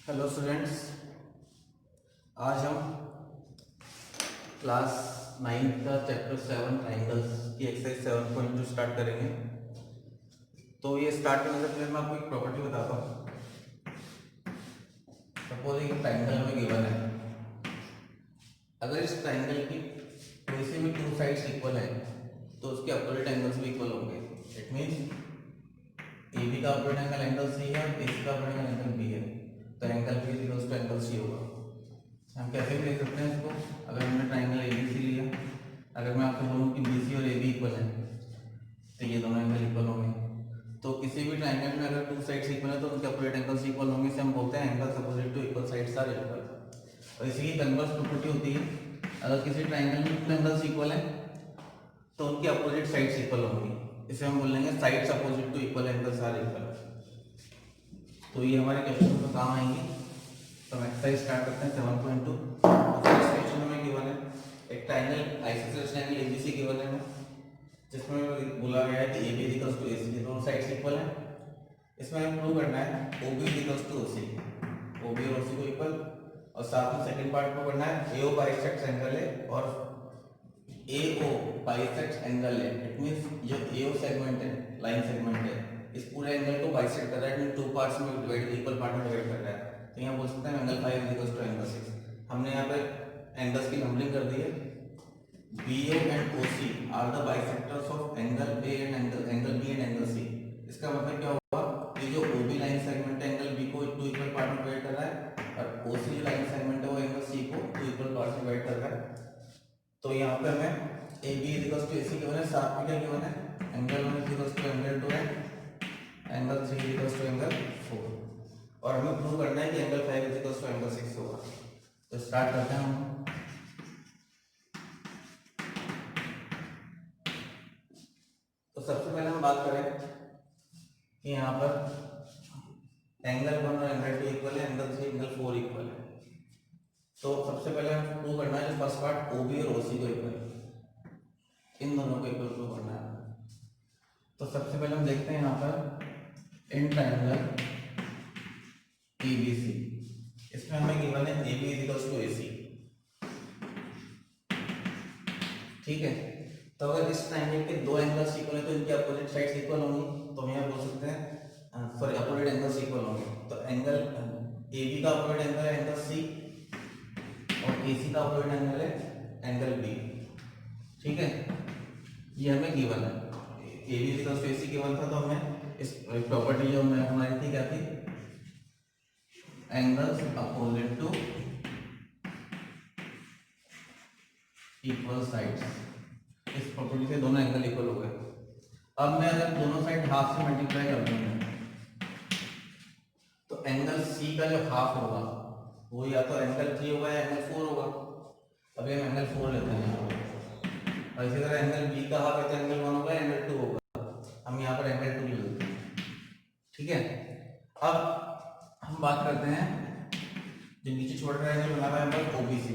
Hello students, आज हम class 9 का चैप्टर 7 ट्राइंगल्स की एक्सरसाइज 7.2 स्टार्ट करेंगे। तो ये स्टार्ट करने से पहले मैं आपको एक प्रॉपर्टी बताता हूँ। सपोज एक ट्राइंगल में गिवन है, अगर इस ट्राइंगल की कोई से भी टू साइड्स इक्वल है तो उसके अपोजिट एंगल्स भी इक्वल होंगे। इट मीन्स ए बी का अपोजिट एंगल एंगल सी है, ए सी का अपोजिट एंगल एंगल बी है, तो angle B equals to angle C होगा। हम कैसे भी देख सकते हैं इसको, अगर हमने ट्राइंगल ए बी सी लिया, अगर मैं आपको बोलूँ कि बी सी और ए बी इक्वल है तो ये दोनों एंगल इक्वल होंगे। तो किसी भी ट्राइंगल में अगर टू साइड्स इक्वल है तो उनके अपोजिट एंगल्स इक्वल होंगे, इसे हम बोलते हैं angles opposite to equal sides are equal. और इसी की कन्वर्स प्रॉपर्टी होती है, अगर किसी ट्राइंगल में टू एंगल्स इक्वल है तो उनकी अपोजिट साइड्स इक्वल होंगी, इसे हम बोलेंगे sides opposite to equal angles are equal. तो ये हमारे क्वेश्चन में काम आएंगे। तो हम एक्सरसाइज स्टार्ट करते हैं 7.2। फर्स्ट क्वेश्चन हमें गिवन है एक triangle isosceles triangle ABC given है, जिसमें बोला गया है कि AB इक्वल्स टू AC, दोनों साइड्स इक्वल हैं। इसमें हमें प्रूव करना है OB equals to OC, OB और OC को इक्वल, और साथ में सेकंड पार्ट को करना है AO बाइसेक्ट्स एंगल है और AO बाइसेक्ट्स एंगल है। इट मींस जो AO सेगमेंट है, लाइन सेगमेंट है, इस पूरे एंगल को बाइसेक्ट कर रहा है, टू पार्ट्स में डिवाइड, इक्वल पार्ट में डिवाइड कर रहा है। तो यहाँ बोल सकते हैं एंगल 5 इक्वल्स टू एंगल 6। हमने यहाँ पे एंगल्स की नंबरिंग कर दी है। BO and OC are the bisectors of angle A and angle B and angle C। इसका मतलब क्या हुआ कि जो OB लाइन सेगमेंट है एंगल B को टू इक्वल पार्ट में डिवाइड कर रहा है, और OC जो लाइन सेगमेंट है वो एंगल C को टू इक्वल पार्ट में डिवाइड कर रहा है। तो यहाँ पे हमें AB equals to AC given है, साथ में क्या गिवन है एंगल 1 इक्वल्स टू एंगल 2 है, एंगल 3 इक्वल्स टू एंगल 4, और हमें प्रूव करना है कि एंगल 5 इक्वल्स टू एंगल 6 होगा। तो स्टार्ट करते हैं हम। तो सबसे पहले हम बात करें कि यहाँ पर एंगल 1 और एंगल 2 इक्वल है, एंगल 3 एंगल 4 इक्वल है। तो सबसे पहले हमें प्रूव करना है जो फर्स्ट पार्ट OB और OC को इक्वल, इन दोनों को इक्वल प्रूव करना है। तो सबसे पहले हम देखते हैं यहाँ पर इन ट्राइंगल ABC, इसमें हमें गिवन है AB इक्वल्स टू AC। ठीक है, तो अगर इस ट्राइंगल के दो एंगल्स इक्वल है तो इनकी अपोजिट साइड्स इक्वल होंगी, तो हम यहाँ बोल सकते हैं सॉरी अपोजिट एंगल्स इक्वल होंगे। तो एंगल AB का अपोजिट एंगल है एंगल C और AC का अपोजिट एंगल है एंगल B। ठीक है, ये हमें गिवन है, AB equals to AC given था, तो हमें इस प्रॉपर्टी जो हमारी थी क्या थी, angles opposite to equal sides, इस प्रॉपर्टी से दोनों एंगल इक्वल हो गए। अब मैं अगर दोनों साइड हाफ से मल्टीप्लाई कर दूंगा तो एंगल C का जो हाफ होगा वो या तो एंगल 3 होगा या एंगल 4 होगा। अभी हम एंगल 4 लेते हैं यहाँ पर, और इसी तरह एंगल B का हाफ है तो एंगल 1 होगा एंगल 2 होगा, हम यहाँ पर एंगल 2 ले लेते हैं। ठीक है, अब हम बात करते हैं जो नीचे छोटा ट्रायंगल बना हुआ है हमारा OBC,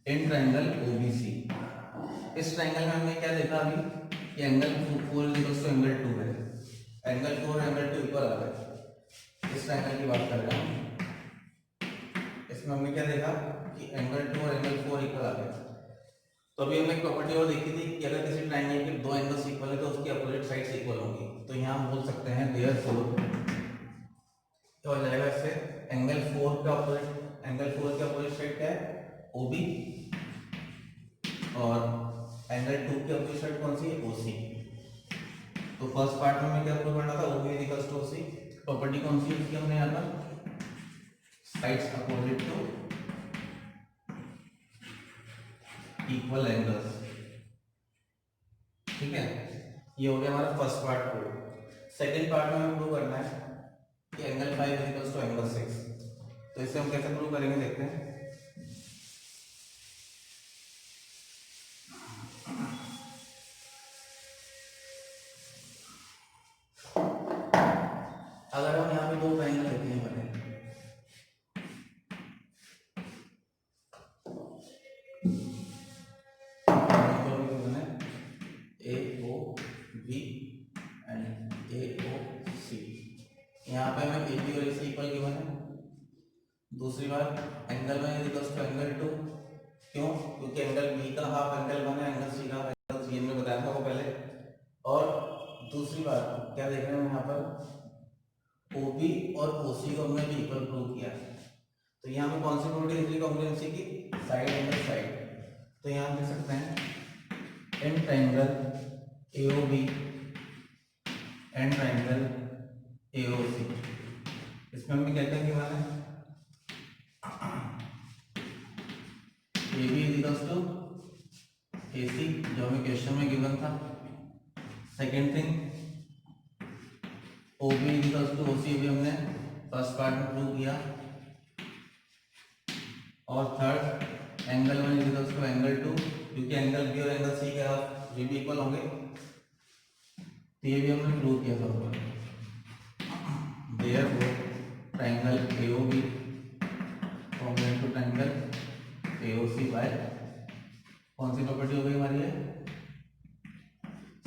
इन ट्रायंगल OBC। इस ट्रायंगल में हमने क्या देखा अभी कि एंगल 4 इक्वल्स टू एंगल 2 है, एंगल 4 और एंगल 2 इक्वल आ गए। इस ट्रायंगल की बात कर रहे हैं, इसमें हमने क्या देखा कि एंगल 2 और एंगल 4 इक्वल आ गए। तो अभी हमने एक प्रॉपर्टी और देखी थी कि अगर किसी ट्रायंगल के दो एंगल्स इक्वल है तो उसकी अपोजिट साइड्स इक्वल होंगी। तो यहाँ हम बोल सकते हैं देयरफॉर क्या हो जाएगा, इससे एंगल 4 का अपोजिट, एंगल 4 का अपोजिट साइड क्या है OB, और एंगल 2 की अपोजिट साइड कौन सी है OC। तो फर्स्ट पार्ट में हमें क्या प्रूव करना था, OB equals to OC। Property कौन सी यूज की हमने यहाँ पर, sides opposite to equal angles. ठीक है, ये हो गया हमारा first part prove. Second part में हमें प्रूव करना है कि एंगल 5 इक्वल्स टू एंगल 6। तो इसे हम कैसे प्रूव करेंगे देखते हैं। अगर हम यहाँ पे दो ट्रायंगल लेते हैं बने, AOB एंड AOC, यहाँ पे हमें AB और AC इक्वल गिवन है, दूसरी बात angle 1 is equals to angle 2, क्यों? क्योंकि एंगल बी का हाफ एंगल 1 है, एंगल सी का हाफ एंगल सी, हमने बताया था वो पहले। और दूसरी बात क्या देख रहे हैं यहाँ पर, ओबी और ओसी को हमने भी इक्वल प्रूव किया। तो यहाँ पे कौन सी प्रॉपर्टी दिख रही है कॉन्ग्रुएंसी की? Side angle side. तो यहाँ हम देख सकते हैं in triangle A O B and triangle A O C, इसमें हमें क्या क्या गिवन है? A B is equals to A C, जो हमें क्वेश्चन में गिवन था। Second thing O B is equals to O C, भी हमने फर्स्ट पार्ट में प्रूव किया। और third angle 1 is equals to angle 2, क्योंकि एंगल बी और एंगल सी के हाफ ये भी इक्वल होंगे, तो ये भी हमने प्रूव किया था। Therefore triangle AOB congruent to triangle AOC by कौन सी प्रॉपर्टी हो गई हमारी है?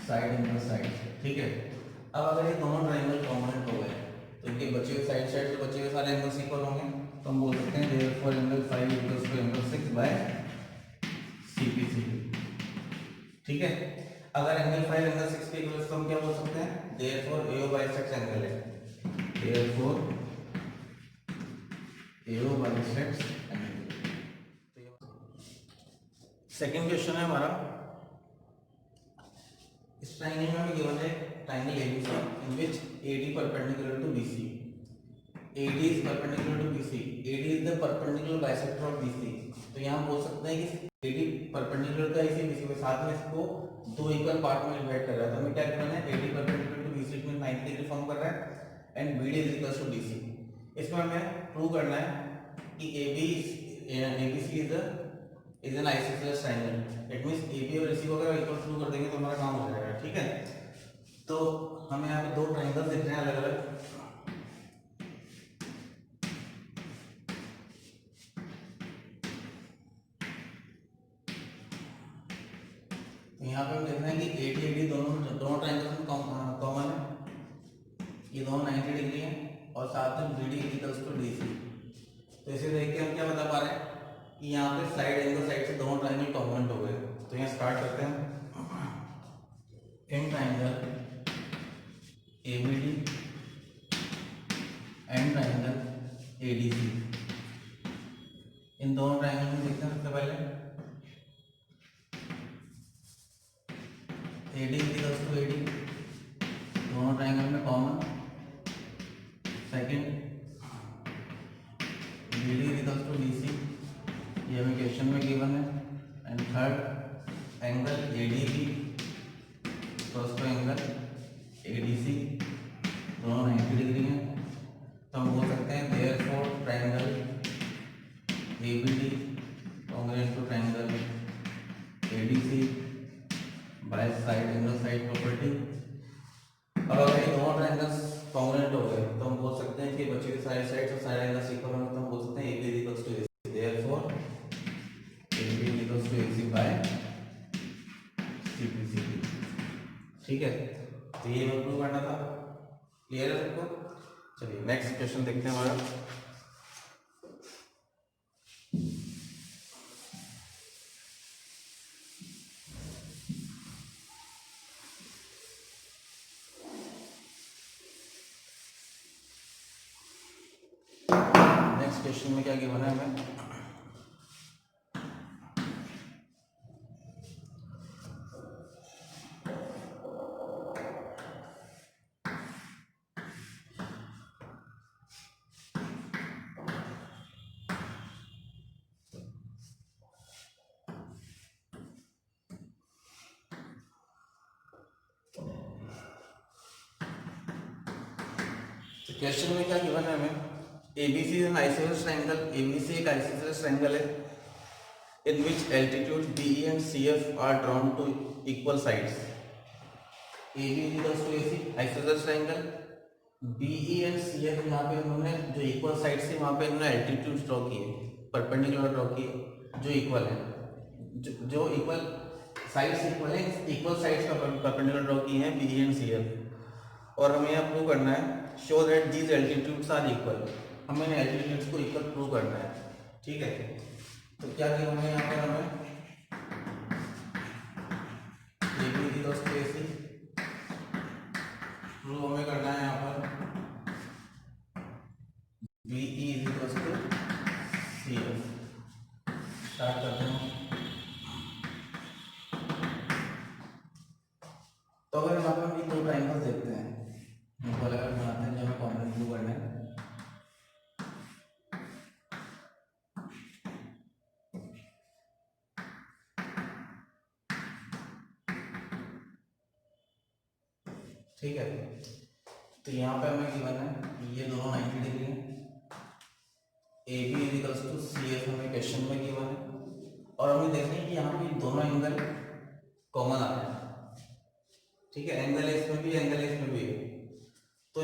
Side angle side. ठीक है, अब अगर ये दोनों ट्रायंगल कॉन्ग्रुएंट हो गए तो इनके बचे हुए साइड साइड बचे हुए सारे एंगल्स इक्वल होंगे। तो हम बोल सकते हैं therefore angle 5 equals to angle 6 by CPC. ठीक है, अगर एंगल 5 एंगल 6 के इक्वल्स तो हम क्या बोल सकते हैं? देयरफॉर एओ बाइसेक्ट्स एंगल है, therefore AO bisects angle. Second question है हमारा, इस ट्रायंगल में हमें गिवन है triangle ABC in which AD perpendicular to BC. AD is perpendicular to BC. AD is the perpendicular bisector of BC. तो यहाँ बोल सकते हैं कि AD परपेंडिकुलर का इसी BC के साथ में इसको दो इक्वल पार्ट में डिवाइड कर रहा है। तो हमें क्या करना है? AD परपेंडिकुलर टू BC में 90 डिग्री फॉर्म कर रहा है and BD is equals to DC। इसमें हमें प्रूव करना है कि ABC is an isosceles triangle। It means AB और AC को अगर इक्वल प्रूव कर देंगे तो हमारा काम हो जाएगा। ठीक है, तो हमें यहाँ पे दो ट्रायंगल दिख रहे हैं अलग अलग। यहाँ पे हम देख रहे हैं कि AD AD दोनों ट्रायंगल्स में कॉमन है, ये दोनों 90 डिग्री हैं और साथ में BD इक्वल्स टू DC। तो इसे देख के हम क्या बता पा रहे हैं कि यहाँ पे साइड एंगल साइड से दोनों ट्रायंगल कॉमन हो गए। तो यहाँ स्टार्ट करते हैं। In triangle ABD and triangle ADC, इन दोनों ट्रायंगल में देखते हैं सबसे पहले AD इक्वल्स टू AD, दोनों ट्रायंगल में common. Second BD equals to DC, ये हमें क्वेश्चन में गिवन है। And third angle ADB equals to angle ADC, दोनों 90 डिग्री हैं। तो हम बोल सकते हैं therefore triangle ABD congruent to triangle ADC by side angle side property. अब अगर ये दोनों ट्रायंगल्स कॉन्ग्रुएंट हो गए तो हम बोल सकते हैं कि बचे हुए साइड साइड और साइड एंगल्स इक्वल होंगे। तो हम बोल सकते हैं AB equals to AC, therefore AB equals to AC by CPC। ठीक है, तो ये हमें प्रूव करना था। क्लियर है सबको? चलिए नेक्स्ट क्वेश्चन देखते हैं हमारा। नेक्स्ट क्वेश्चन में क्या गिवन है हमें? क्वेश्चन में क्या गिवन है हमें? ABC is an isosceles triangle। ABC एक isosceles triangle है in which altitude BE and CF are drawn to equal sides। AB is equals to AC, isosceles triangle। BE and CF यहाँ पे उन्होंने जो इक्वल साइड से वहाँ पे उन्होंने एल्टीट्यूड ड्रॉ किए, परपेंडिकुलर ड्रॉ किए जो इक्वल है, जो इक्वल साइड्स इक्वल है, इक्वल साइड्स का परपेंडिकुलर ड्रॉ किए हैं BE and CF। और हमें यहाँ प्रूव करना है show that these altitudes are equal. हमें एल्टीट्यूड्स को इक्वल प्रूव करना है, ठीक है। तो क्या किया हमने यहाँ पर, हमें A B equals to A C prove हमें करना है यहाँ पर, B E equals to C F. Start करते हैं। तो अगर यहाँ पर हम ये दो ट्राइंगल्स देखते हैं, इनको अलग अलग बनाते हैं जो हमें कॉमन प्रूव करना है। ठीक है, तो यहाँ पे हमें गिवन है ये दोनों 90 डिग्री हैं। A B equals to C F हमें क्वेश्चन में गिवन है, और हमें देखना है कि यहाँ पे दोनों एंगल कॉमन आ रहे हैं, ठीक है। एंगल इसमें भी, एंगल इसमें भी है। तो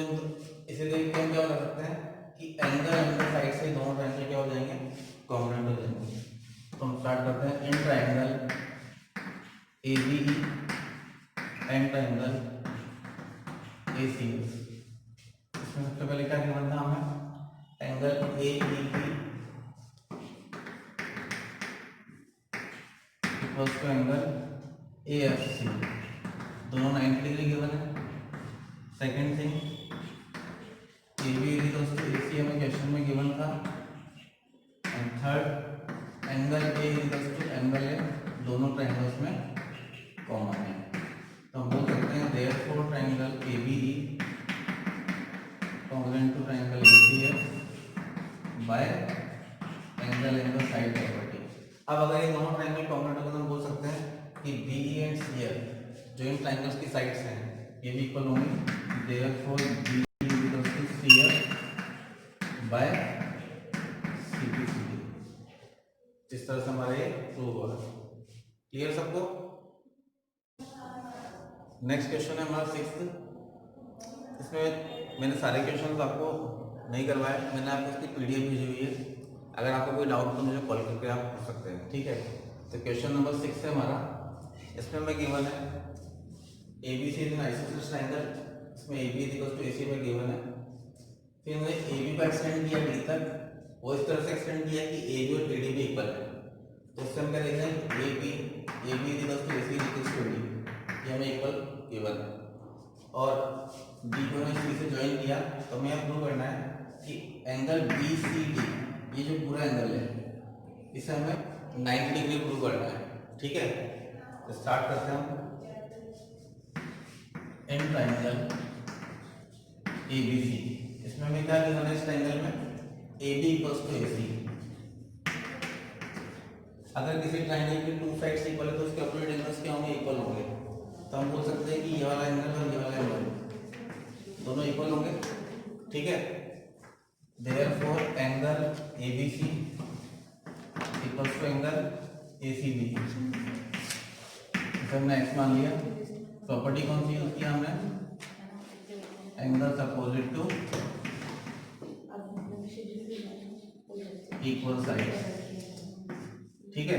इसे देख के हम क्या कर सकते हैं कि एंगल साइड से दोनों ट्रायंगल क्या हो जाएंगे, कॉम्बिनेट हो जाएंगे। तो हम स्टार्ट करते हैं। In triangle A B E and triangle A C S. इसमें सबसे पहले क्या गिवन था हमें, angle A E B equals to angle A F C, दोनों 90 डिग्री गिवन है। Second thing, A B equals to A C हमें question में गिवन था। And third, angle A equals to angle A, दोनों triangles में common है। तो हम बोल सकते हैं therefore triangle A B E congruent to triangle A C F by angle side property. अब अगर ये दोनों ट्रायंगल कॉन्ग्रुएंट हो तो हम बोल सकते हैं कि B E and C F जो इन ट्रायंगल्स की साइड्स हैं ये भी इक्वल होंगे। Therefore B equals to C F by C P C D. इस तरह से हमारा ये प्रूव होगा। क्लियर सबको? नेक्स्ट क्वेश्चन है हमारा 6th। इसमें मैंने सारे क्वेश्चंस आपको नहीं करवाए, मैंने आपको इसकी पीडीएफ भेजी हुई है। अगर आपको कोई डाउट तो मुझे कॉल करके आप पूछ सकते हैं, ठीक है। तो क्वेश्चन नंबर 6 है हमारा। इसमें हमें गिवन है A B C in isosceles triangle, इसमें A B equals to A C में गिवन है। फिर हमने ए बी को एक्सटेंड किया डी तक, वो इस तरह से एक्सटेंड किया कि ए बी और ए डी भी इक्वल है। तो इससे हम क्या देखते हैं, A B equals to A C equals to D, ये हमें इक्वल गिवन है। और डी को हमने सी से ज्वाइन किया, तो हमें प्रूव करना है कि एंगल बी सी डी, ये जो पूरा एंगल है इसे हमें 90 डिग्री प्रूव करना है, ठीक है। तो स्टार्ट करते हैं हम। इन ट्रायंगल ए बी सी, इसमें हमें क्या गिवन है, इस ट्रायंगल में ए बी इक्वल्स टू ए सी। अगर किसी ट्रायंगल के टू साइड्स इक्वल है तो उसके अपोजिट एंगल्स क्या होंगे, इक्वल होंगे। तो हम बोल सकते हैं कि ये वाला एंगल और ये वाला एंगल दोनों इक्वल होंगे, ठीक है। Therefore angle A B C equals to angle A C B, इसे हमने एक्स मान लिया। प्रॉपर्टी कौन सी यूज किया हमने, angles opposite to equal sides, ठीक है।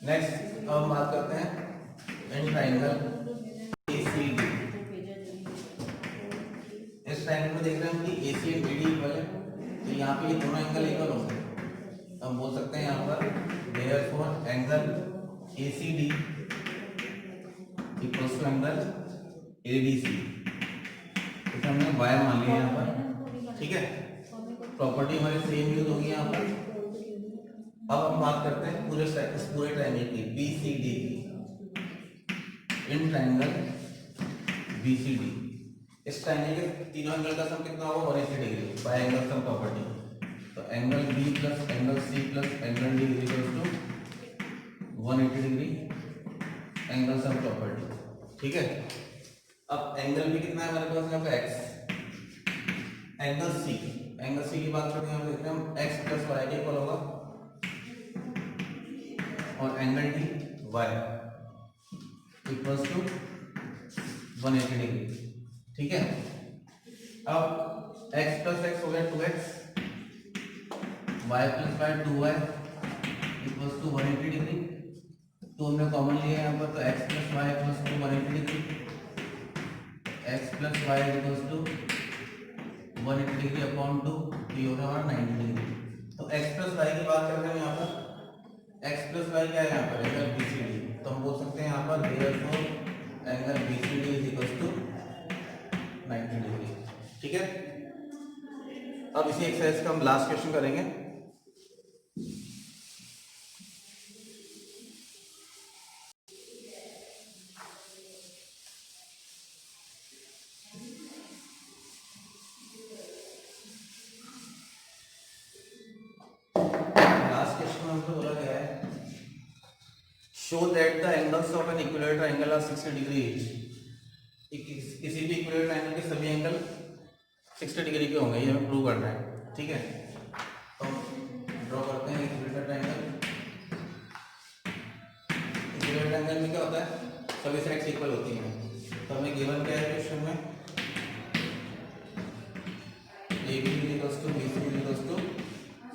नेक्स्ट अब हम बात करते हैं in triangle A C D. इस ट्रायंगल में देख रहे हैं कि A C and B D equal है, तो यहाँ पे ये दोनों एंगल इक्वल होंगे। तो हम बोल सकते हैं यहाँ पर therefore angle A C D equals to angle A D C, इसे हमने वाई मान लिया यहाँ पर, ठीक है। प्रॉपर्टी हमारी सेम यूज होगी यहाँ पर। अब हम बात करते हैं पूरे ट्रायंगल की बी सी डी की। In triangle B C D, इस ट्रायंगल के तीनों एंगल का सम कितना होगा, 180 degree by angle sum property. तो angle B plus angle C plus angle D equals to 180 degree angle sum property, ठीक है। अब एंगल भी कितना है हमारे पास यहाँ पे, एक्स। एंगल सी की बात करते हैं, हम देखते हैं हम एक्स प्लस वाई के इक्वल होगा, और angle D Y equals to 180 degree, ठीक है। अब x प्लस एक्स हो गया 2x, y plus y 2y equals to 180 degree. तो हमने कॉमन लिया यहाँ पर, तो x plus y equals to 180 degree, x plus y equals to 180 degree upon 2, तो ये होगा हमारा 90 डिग्री। तो x प्लस वाई की बात कर रहे हैं यहाँ पर, x प्लस वाई क्या है यहाँ पर, एंगल BCD। तो हम बोल सकते हैं यहाँ पर therefore angle BCD is equal to 90 degree. ठीक है, अब इसी एक्सरसाइज का हम लास्ट क्वेश्चन करेंगे। लास्ट क्वेश्चन में हमको बोला गया है show that the angles of an equilateral triangle are 60 degree. किसी भी इक्विलेटरल ट्रायंगल के सभी एंगल 60 डिग्री के होंगे, ये हमें प्रूव करना है। ठीक है, तो ड्रॉ करते हैं इक्विलेटरल ट्रायंगल। इक्विलेटरल ट्रायंगल में क्या होता है, सभी साइड्स इक्वल होती हैं। तो हमें गिवन क्या है क्वेश्चन में, AB equals to BC equals to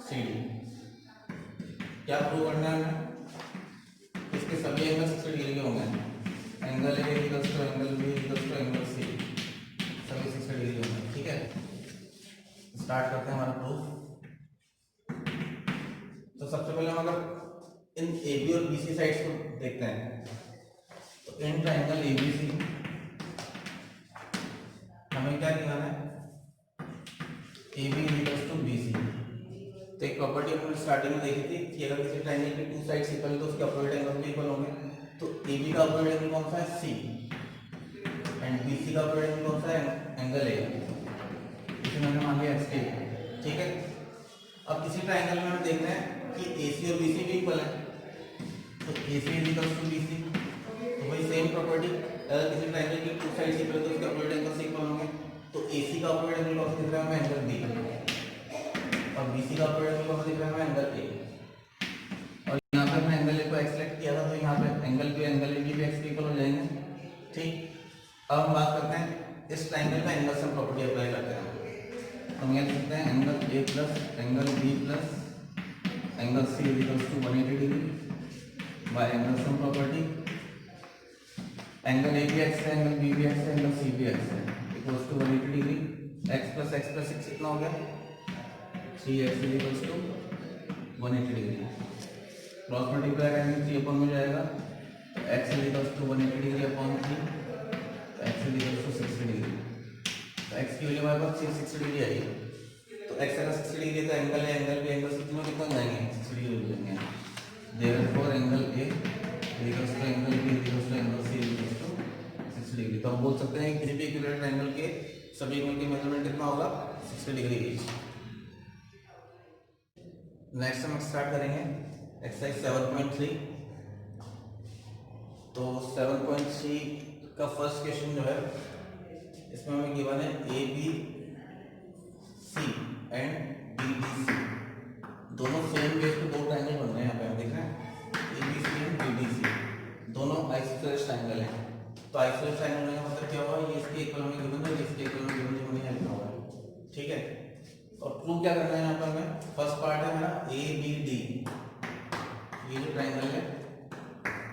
CD। क्या प्रूव करना है हमें, इसके सभी एंगल 60 डिग्री के होंगे। Angle A equals to angle B equals to angle C, सभी 60 डिग्री के होंगे। ठीक है, स्टार्ट करते हैं हमारा प्रूफ। तो सबसे पहले हम अगर इन AB और BC साइड्स को देखते हैं, तो इन ट्रायंगल ABC हमें क्या दिखाना है, AB इक्वल्स टू BC। तो एक प्रॉपर्टी हमने स्टार्टिंग में देखी थी कि अगर किसी ट्रायंगल की टू साइड्स इक्वल है तो उसके अपोजिट एंगल भी इक्वल होंगे। तो AB का अपोजिट एंगल कौन सा है, C, एंड BC का अपोजिट एंगल कौन सा है, एंगल A, इसे मैंने मान लिया XK। ठीक है, अब किसी ट्रायंगल में हमें देखना है कि AC और BC भी इक्वल है, तो AC इक्वल्स टू BC। तो वही सेम प्रॉपर्टी, अगर किसी ट्रायंगल की टू साइड्स इक्वल है तो उसके अपोजिट एंगल से इक्वल होंगे। तो AC का अपोजिट एंगल कौन सा दिख रहा है हमें, एंगल B, और BC का अपोजिट एंगल कौन सा दिख रहा है हमें, एंगल A। और यहाँ पे हमने एंगल A को x सेलेक्ट किया था, तो यहाँ पे एंगल B एंगल A भी x के इक्वल हो जाएंगे। ठीक, अब हम बात करते हैं इस ट्रायंगल में एंगल सम प्रॉपर्टी अप्लाई करते हैं। तो हम ये लिख सकते हैं angle A plus angle B plus angle C equals to 180 degree by angle sum property. Angle A भी x है, एंगल B भी x है, एंगल C भी x है, equals to 180 degree. x plus 6 कितना हो गया, 3x equals to 180 degree. Cross multiply करेंगे 3 अपॉन में जाएगा, तो x equals to 180 degree upon 3, तो x इक्वल्स टू 60 डिग्री। तो x की वैल्यू हमारे पास 60 डिग्री आई। तो x अगर 60 डिग्री है तो angle A angle B angle C तीनों कितना जाएंगे, 60 डिग्री हो जाएंगे। Therefore angle A equals to angle B equals to angle C equals to 60 degree. तो हम बोल सकते हैं किसी भी इक्विलेटरल ट्रायंगल के सभी एंगल की मेजरमेंट कितना होगा, 60 डिग्री ईच। नेक्स्ट हम स्टार्ट करेंगे एक्सरसाइज 7.3। तो 7.3 का फर्स्ट क्वेश्चन जो है, इसमें हमें गिवन है ABC एंड BDC, दोनों सेम बेस पे दो ट्रायंगल बन रहे हैं। यहाँ पे हम देख रहे हैं ABC एंड BDC दोनों आइसोसेलेस ट्रायंगल हैं। तो आइसोसेलेस ट्रायंगल में मतलब क्या हुआ, ये इसके इक्वल में गिवन है, इसके इक्वल में गिवन है, लिखा हुआ है। ठीक है, और प्रूव क्या करना है यहाँ पर हमें, फर्स्ट पार्ट है हमारा ABD, ये जो ट्रायंगल है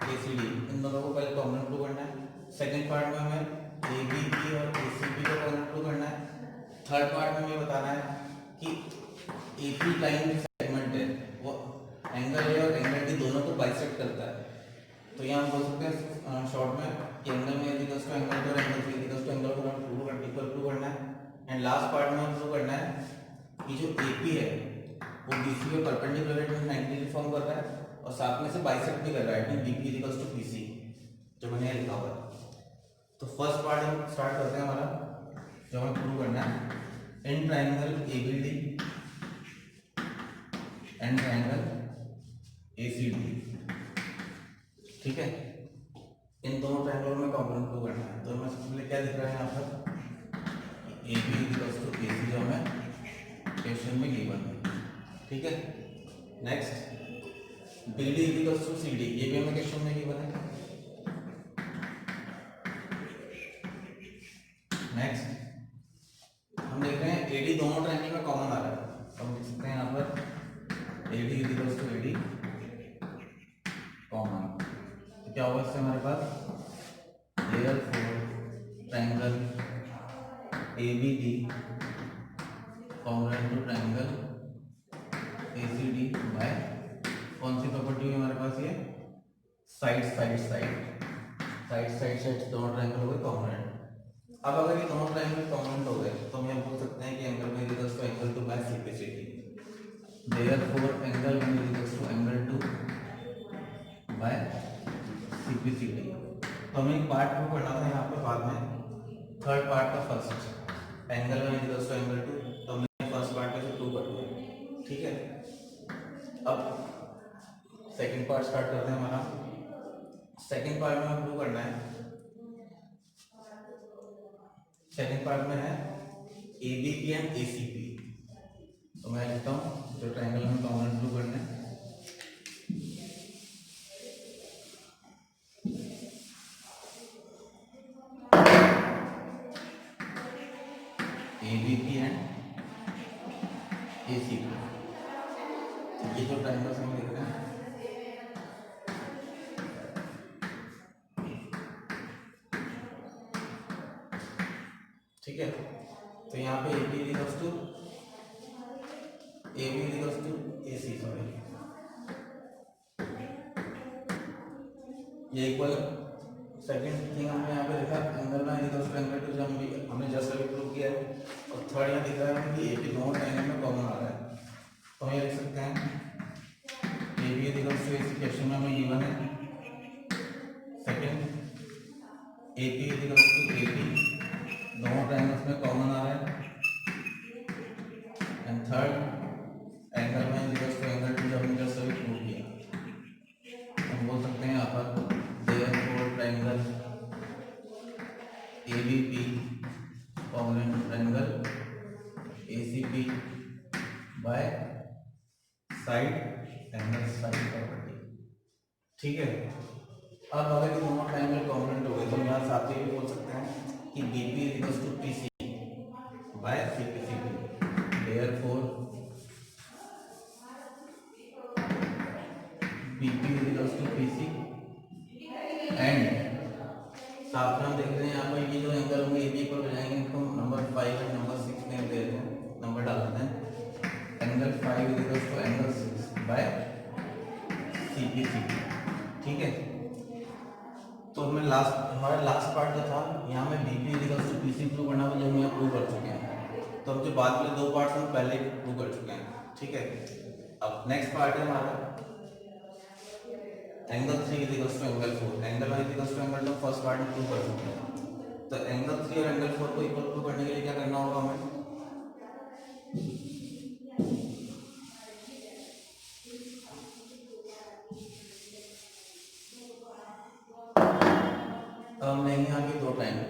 ACD, इन दोनों को पहले कॉमन प्रूव करना है। सेकंड पार्ट में हमें ABP और ACB को कॉमन प्रूव करना है। थर्ड पार्ट में हमें बताना है कि AP लाइन जो सेगमेंट है वो एंगल A और एंगल D दोनों को बाइसेक्ट करता है। तो यहाँ हम बोल सकते हैं शॉर्ट में कि एंगल में इक्वल्स टू एंगल और angle C equals to angle को हमें प्रूव करना है। एंड लास्ट पार्ट में हमें प्रूव करना है कि जो AP है वो BC के परपेंडिकुलर 90 डिग्री फॉर्म कर रहा है और साथ में से बाइसेक्ट भी कर रहा है, BP इक्वल्स टू PC, जो मैंने लिखा हुआ है। तो फर्स्ट पार्ट हम स्टार्ट करते हैं हमारा, जो हमें प्रूव करना है इन triangle ABD and triangle ACD। ठीक है, इन दोनों ट्रायंगलों में कॉम्पोनेंट प्रूव करना है। तो हमें सबसे पहले क्या दिख रहा है यहाँ पर, AB इक्वल्स टू AC जो हमें क्वेश्चन में गिवन है। ठीक है, next BD equals to CD, ये भी हमें क्वेश्चन में गिवन है। नेक्स्ट हम देख रहे हैं AD दोनों ट्रायंगल में कॉमन आ रहा है, तो हम लिख सकते हैं यहाँ पर AD equals to AD common. तो क्या होगा इससे हमारे पास, therefore ट्रायंगल ABD साइड दोनों ट्रायंगल हो गए कॉम्पोनेंट। अब अगर ये दोनों ट्रायंगल कॉम्पोनेंट हो गए तो हम बोल सकते हैं कि एंगल में equals to angle 2 by simplicity. Therefore angle 1 equals to angle 2 by simplicity. तो हमें एक पार्ट को पढ़ना था यहाँ पे बाद में, थर्ड पार्ट का first angle 1 equals to angle 2, तो हमने फर्स्ट पार्ट में से प्रूव कर दिया, ठीक है। अब सेकंड पार्ट स्टार्ट करते हैं हमारा। सेकंड पार्ट में हमें प्रूव करना है, सेकंड पार्ट में है ABP एंड ACP। तो मैं लिखता हूँ जो ट्रायंगल में कॉमन प्रूव करना है, ABP एंड ACP। ये जो ट्रायंगल्स हम लिख रहे हैं, ठीक है। तो यहाँ पे AB equals to AC, sorry, ये इक्वल। सेकंड थिंग हमने यहाँ पे लिखा एंगल 1 इक्वल्स टू एंगल 2, जो हमने जस्ट अभी प्रूव किया है। और थर्ड यहाँ दिख रहा है कि AB दोनों ट्रायंगल में कॉमन आ रहा है, तो हम ये लिख सकते हैं AB equals to AC। Question में हमें गिवन है। Second AP equals to AP, दोनों ट्रायंगल्स में कॉमन आ रहा है। And third angle 1 equals to angle 2, जो हमने जस्ट अभी प्रूव किया। हम बोल सकते हैं यहाँ पर therefore triangle ABP common to triangle ACP by side angle side property, ठीक है। अब अगर ये दोनों ट्रायंगल कॉम्पोनेंट हो गए तो हम यहाँ साथ ही भी बोल सकते हैं कि BP equals to PC by CPCP। Therefore BP equals to PC and साथ में हम देख रहे हैं यहाँ पर ये जो एंगल होंगे AB पर हो जाएंगे, इनको नंबर 5 और नंबर 6 में दे रहे हैं, नंबर डाल देते हैं। Angle 5 equals to angle 6 by CPCP, ठीक है। तो हमें हमारा लास्ट पार्ट जो था, यहाँ में BP equals to PC prove करना था, जो हम यहाँ प्रूव कर चुके हैं। तो हम जो बाद वाले दो पार्ट्स हम पहले प्रूव कर चुके हैं, ठीक है। अब नेक्स्ट पार्ट है हमारा angle 3 equals to angle 4। Angle 1 equals to angle 2 first part में प्रूव कर चुके हैं। तो एंगल 3 और एंगल 4 को इक्वल प्रूव करने के लिए क्या करना होगा हमें, हम लेंगे यहाँ के दो ट्रायंगल,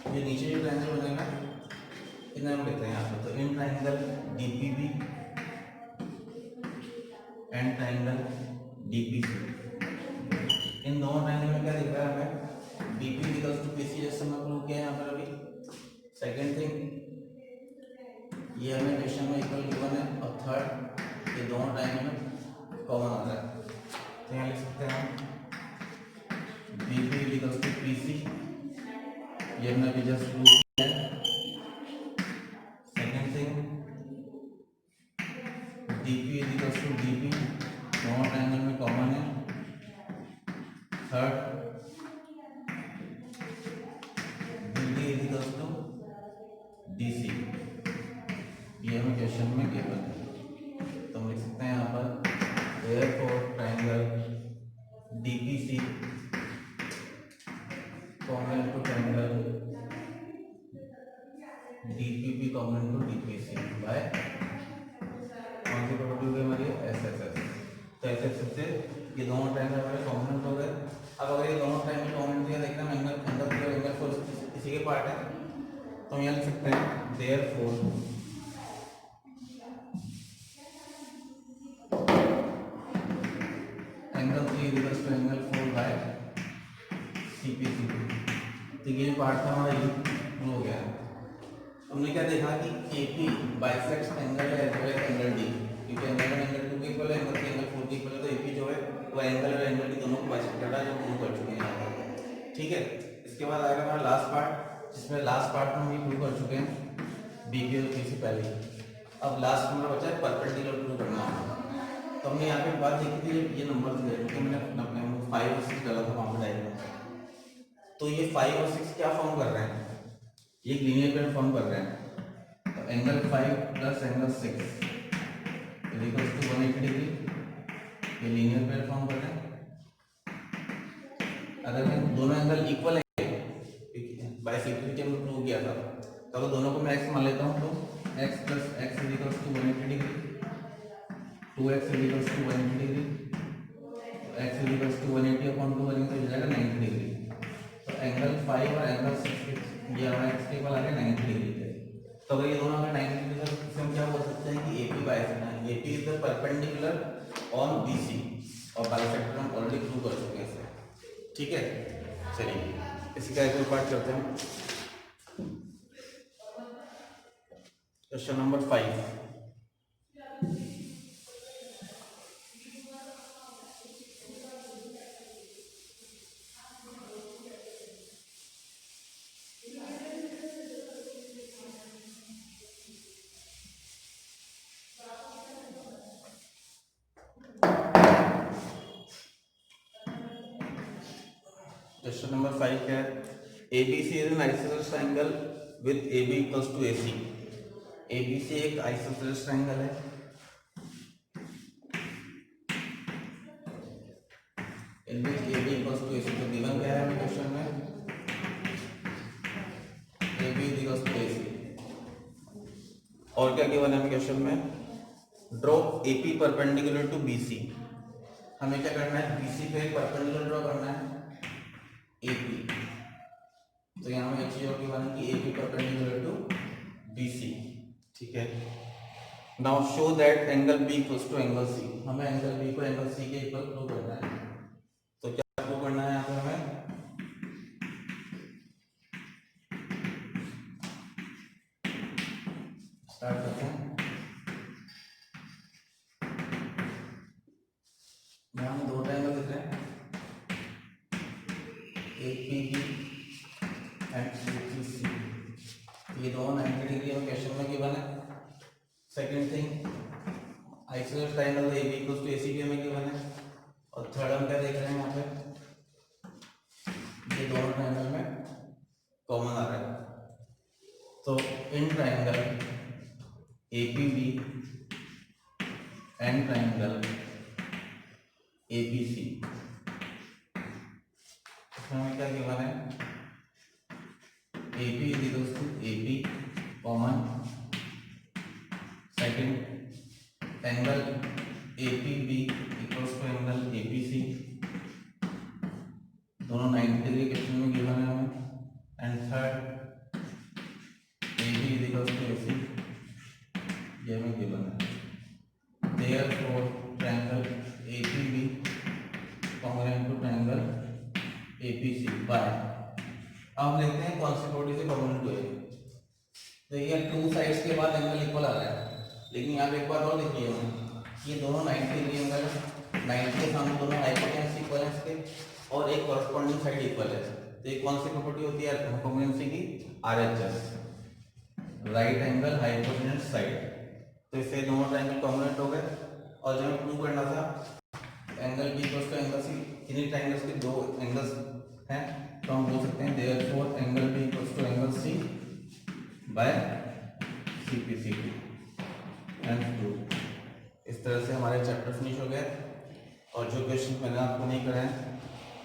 ये नीचे जो ट्रायंगल बनेगा इन्हें हम लेते हैं यहाँ पे। तो in triangle DPB and triangle DPC, इन दोनों ट्रायंगल में क्या दिख रहा है हमें, BP इक्वल्स टू PC, जैसे हमने प्रूव किया है यहाँ पर अभी। सेकंड थिंग, ये हमें क्वेश्चन में इक्वल गिवन है। और थर्ड, ये दोनों ट्रायंगल में कॉमन आ रहा है, तो यहाँ लिख सकते हैं हम BP इक्वल्स टू PC, ये हमने अभी जस्ट प्रूव किया है। Second thing, DP equals to DP, दोनों ट्रायंगल में कॉमन है। Third, DD equals to DC, ये हमें क्वेश्चन में गिवन है। तो हम लिख सकते हैं यहाँ पर therefore triangle DPC common to triangle DPP common to DPC by कौन सी प्रॉपर्टी हो गई हमारी, SSS। तो SSS से ये दोनों ट्रायंगल हमारे कॉम्पोनेंट हो गए। अब अगर ये दोनों ट्रायंगल कॉम्पोनेंट दिया, देखना एंगल 3 और एंगल 4 इसी के पार्ट है, तो हम यहाँ लिख सकते हैं therefore angle 3 equals to angle 4 by CPCP। तो ये पार्ट था हमारा, ये प्रूव हो गया। हमने क्या देखा कि AP बाइसेक्ट्स एंगल है एंगल D, क्योंकि एंगल 1 एंगल 2 के इक्वल है, एंगल 3 एंगल 4 के इक्वल है। तो AP जो है वो एंगल और एंगल D दोनों को बाइसेक्ट कर रहा है, जो प्रूव कर चुके हैं यहाँ पर, ठीक है। इसके बाद आएगा हमारा लास्ट पार्ट, जिसमें लास्ट पार्ट में हम ये प्रूव कर चुके हैं बी और पी से पहले। अब लास्ट में बचा है परपेंडिकुलर प्रूव करना। तो हमने यहाँ पे बात देखी थी, ये नंबर थे तो मैंने अपने 5 और 6 डाला था वहाँ पे डायग्राम। तो ये 5 और 6 क्या फॉर्म कर रहे हैं, ये लीनियर पेयर फॉर्म कर रहे हैं। तो angle 5 plus angle 6 equals to 180 degree, ये लीनियर पेयर फॉर्म कर रहे हैं। अगर मैं दोनों एंगल इक्वल है, बाइसेक्ट्रिसिटी में प्रूव किया था, तो अगर दोनों को मैं x मान लेता हूँ तो x plus x equals to 180 degree, 2x equals to 180 degree, x equals to 180 upon 2 करेंगे तो हो जाएगा 90 डिग्री। तो एंगल 5 और एंगल 6 ये हमारा x के इक्वल आ गया 90 डिग्री है। तो अगर ये दोनों अगर 90 डिग्री है तो हम क्या बोल सकते हैं कि AP is the perpendicular on BC, और बाइसेक्टर हम ऑलरेडी प्रूव कर चुके हैं। ठीक है, चलिए इसी का एक पार्ट करते हैं। Question number 5। क्वेश्चन नंबर 5 क्या है, ABC is an isosceles triangle with AB equals to AC। ABC एक आइसोसेलेस ट्रायंगल है, in which AB equals to AC। तो गिवन क्या है क्वेश्चन में, AB इक्वल्स टू AC। और क्या गिवन है क्वेश्चन में, draw AP perpendicular to BC। हमें क्या करना है, BC पे परपेंडिकुलर ड्रॉ करना है AP। तो यहाँ में एक चीज और गिवन है कि AP परपेंडिकुलर टू BC। ठीक है, now show that angle B equals to angle C। हमें एंगल B को एंगल C के इक्वल प्रूव करना है। तो क्या प्रूव करना है यहाँ पे हमें, स्टार्ट करते हैं। यहाँ में दो ट्रायंगल दिख रहे हैं, APB एंड APC। ये दोनों 90 डिग्री में क्वेश्चन में गिवन है। Second thing, isosceles triangle AB equals to AC भी हमें गिवन है। और थर्ड हम क्या देख रहे हैं यहाँ पे, ये दोनों ट्रायंगल में कॉमन आ रहा है। तो in triangle APB and triangle APC हमें क्या गिवन है, AP is equals to AP common. Second angle APB equals to angle APC, दोनों 90 डिग्री क्वेश्चन में गिवन है हमें। And third AB is equals to AC, ये हमें गिवन है। Therefore triangle APB congruent to triangle APC by. अब देखते हैं कौन सी बॉडी से कॉन्ग्रुएंट हुए। देखिए टू साइड्स के बाद एंगल इक्वल आ रहा है, लेकिन यहाँ पे एक बात और देखिए, ये दोनों 90 डिग्री एंगल है, 90 के सामने दोनों हाइपोटेन्यूस इक्वल है इसके, और एक कॉरस्पॉन्डिंग साइड इक्वल है। तो ये कौन सी प्रॉपर्टी होती है कॉन्ग्रुएंसी की, RHS, right angle hypotenuse side. तो इससे दोनों ट्रायंगल कॉन्ग्रुएंट हो गए। और जो हमें प्रूव करना था angle B equals to angle C, इन्हीं ट्रायंगल्स के दो एंगल्स हैं, तो हम बोल सकते हैं therefore angle B equals to angle C by CPC and 2। इस तरह से हमारे चैप्टर फिनिश हो गए। और जो क्वेश्चन मैंने आपको नहीं कराए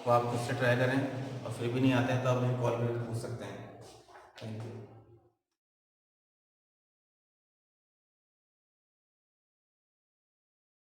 वो आप खुद से ट्राई करें, और फिर भी नहीं आते हैं तो आप मुझे कॉल करके पूछ सकते हैं।